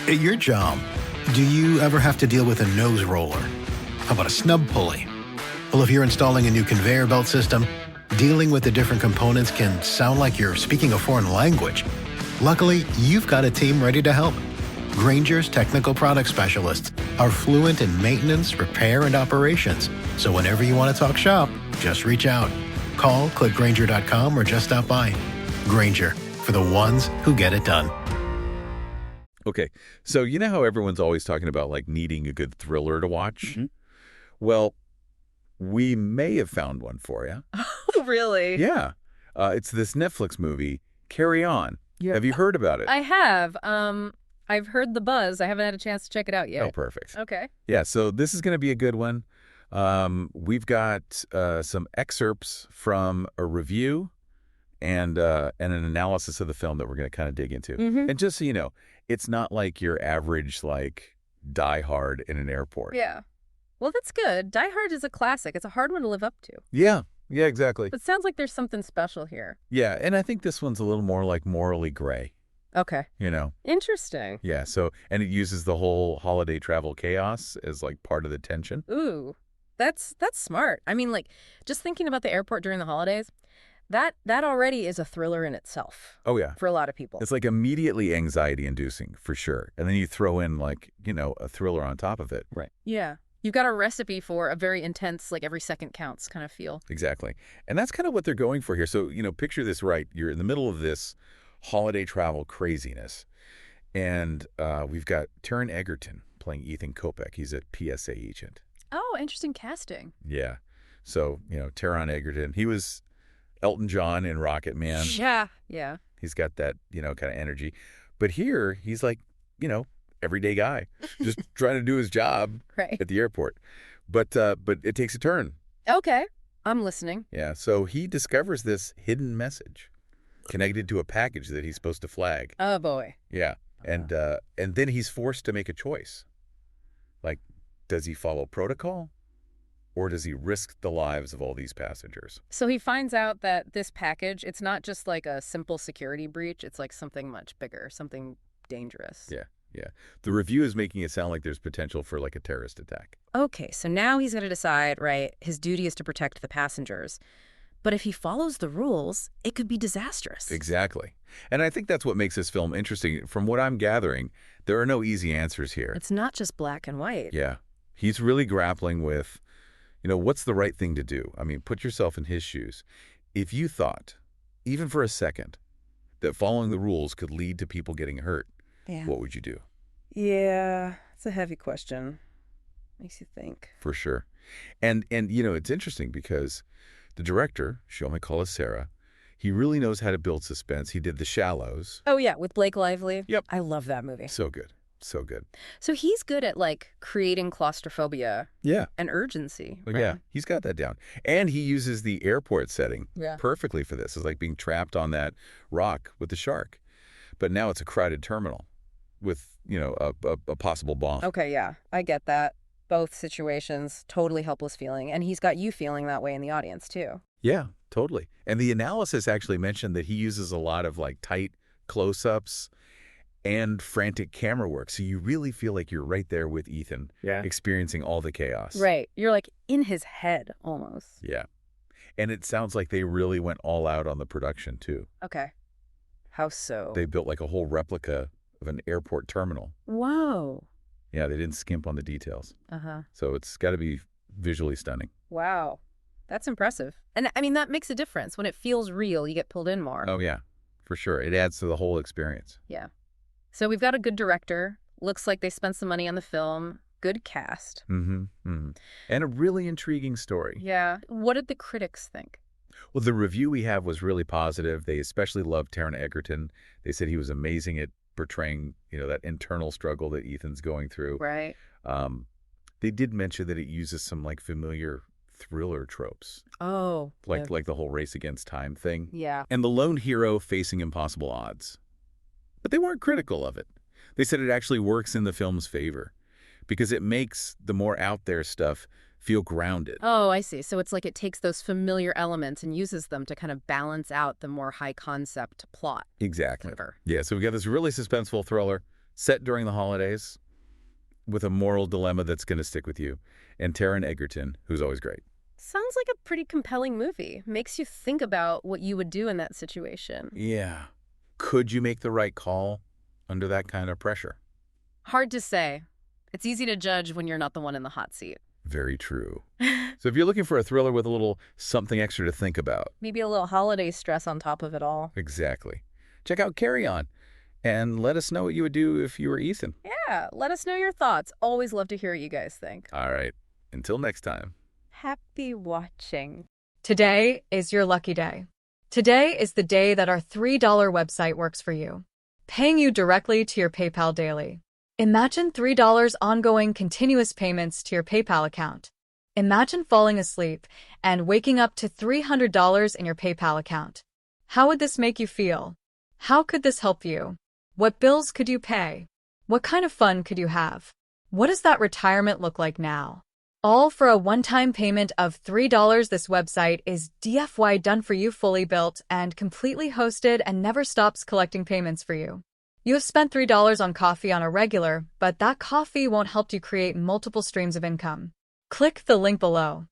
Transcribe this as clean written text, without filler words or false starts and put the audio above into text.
At your job, do you ever have to deal with a nose roller? How about a snub pulley? Well, if you're installing a new conveyor belt system, dealing with the different components can sound like you're speaking a foreign language. Luckily, you've got a team ready to help. Grainger's technical product specialists are fluent in maintenance, repair, and operations. So whenever you want to talk shop, just reach out. Call, click Grainger.com, or just stop by. Grainger, for the ones who get it done. Okay, so you know how everyone's always talking about like needing a good thriller to watch? Mm-hmm. Well, we may have found one for you. Oh, really? Yeah. It's this Netflix movie, Carry On. Yeah. Have you heard about it? I have. I've heard the buzz. I haven't had a chance to check it out yet. Oh, perfect. Okay. Yeah, so this is going to be a good one. We've got some excerpts from a review and an analysis of the film that we're going to kind of dig into. Mm-hmm. And just so you know, it's not like your average, like, Die Hard in an airport. Yeah. Well, that's good. Die Hard is a classic. It's a hard one to live up to. Yeah. Yeah, exactly. But it sounds like there's something special here. Yeah, and I think this one's a little more like morally gray. Okay. You know? Interesting. Yeah, so, and it uses the whole holiday travel chaos as like part of the tension. Ooh, that's smart. I mean, like, just thinking about the airport during the holidays, that already is a thriller in itself. Oh, yeah. For a lot of people. It's like immediately anxiety-inducing, for sure. And then you throw in, like, you know, a thriller on top of it. Right. Yeah. You've got a recipe for a very intense, like every second counts kind of feel. Exactly. And that's kind of what they're going for here. So, you know, picture this right. You're in the middle of this holiday travel craziness. And we've got Taron Egerton playing Ethan Kopech. He's a PSA agent. Oh, interesting casting. Yeah. So, you know, Taron Egerton, he was Elton John in Rocket Man. Yeah. Yeah. He's got that, you know, kind of energy. But here, he's like, you know, everyday guy, just trying to do his job right. at the airport. But it takes a turn. Okay. I'm listening. Yeah. So he discovers this hidden message connected to a package that he's supposed to flag. Oh, boy. Yeah. And then he's forced to make a choice. Like, does he follow protocol or does he risk the lives of all these passengers? So he finds out that this package, it's not just like a simple security breach. It's like something much bigger, something dangerous. Yeah. Yeah. The review is making it sound like there's potential for like a terrorist attack. Okay, so now he's going to decide, right, his duty is to protect the passengers. But if he follows the rules, it could be disastrous. Exactly. And I think that's what makes this film interesting. From what I'm gathering, there are no easy answers here. It's not just black and white. Yeah. He's really grappling with, you know, what's the right thing to do? I mean, put yourself in his shoes. If you thought, even for a second, that following the rules could lead to people getting hurt, what would you do? Yeah, it's a heavy question. Makes you think. For sure. And you know, it's interesting because the director, Shomi Kolasera, he really knows how to build suspense. He did The Shallows. Oh, yeah, with Blake Lively. Yep. I love that movie. So good. So good. So he's good at, like, creating claustrophobia. Yeah. And urgency. Right? Yeah, he's got that down. And he uses the airport setting perfectly for this. It's like being trapped on that rock with the shark. But now it's a crowded terminal with, you know, a possible bomb. Okay, yeah, I get that. Both situations, totally helpless feeling. And he's got you feeling that way in the audience, too. Yeah, totally. And the analysis actually mentioned that he uses a lot of, like, tight close-ups and frantic camera work. So you really feel like you're right there with Ethan, experiencing all the chaos. Right. You're, like, in his head, almost. Yeah. And it sounds like they really went all out on the production, too. Okay. How so? They built, like, a whole replica of an airport terminal. Whoa. Yeah, they didn't skimp on the details. Uh-huh. So it's got to be visually stunning. Wow. That's impressive. And, I mean, that makes a difference. When it feels real, you get pulled in more. Oh, yeah, for sure. It adds to the whole experience. Yeah. So we've got a good director. Looks like they spent some money on the film. Good cast. Mm-hmm. Mm-hmm. And a really intriguing story. Yeah. What did the critics think? Well, the review we have was really positive. They especially loved Taron Egerton. They said he was amazing at portraying, you know, that internal struggle that Ethan's going through. Right. They did mention that it uses some, like, familiar thriller tropes. Oh. Like the whole race against time thing. Yeah. And the lone hero facing impossible odds. But they weren't critical of it. They said it actually works in the film's favor because it makes the more out there stuff feel grounded. Oh, I see. So it's like it takes those familiar elements and uses them to kind of balance out the more high concept plot. Exactly. Thriller. Yeah, so we got this really suspenseful thriller set during the holidays with a moral dilemma that's going to stick with you. And Taron Egerton, who's always great. Sounds like a pretty compelling movie. Makes you think about what you would do in that situation. Yeah. Could you make the right call under that kind of pressure? Hard to say. It's easy to judge when you're not the one in the hot seat. Very true. So if you're looking for a thriller with a little something extra to think about. Maybe a little holiday stress on top of it all. Exactly. Check out Carry On and let us know what you would do if you were Ethan. Yeah, let us know your thoughts. Always love to hear what you guys think. All right. Until next time. Happy watching. Today is your lucky day. Today is the day that our $3 website works for you, paying you directly to your PayPal daily. Imagine $3 ongoing continuous payments to your PayPal account. Imagine falling asleep and waking up to $300 in your PayPal account. How would this make you feel? How could this help you? What bills could you pay? What kind of fun could you have? What does that retirement look like now? All for a one-time payment of $3. This website is DFY done for you, fully built and completely hosted, and never stops collecting payments for you. You have spent $3 on coffee on a regular, but that coffee won't help you create multiple streams of income. Click the link below.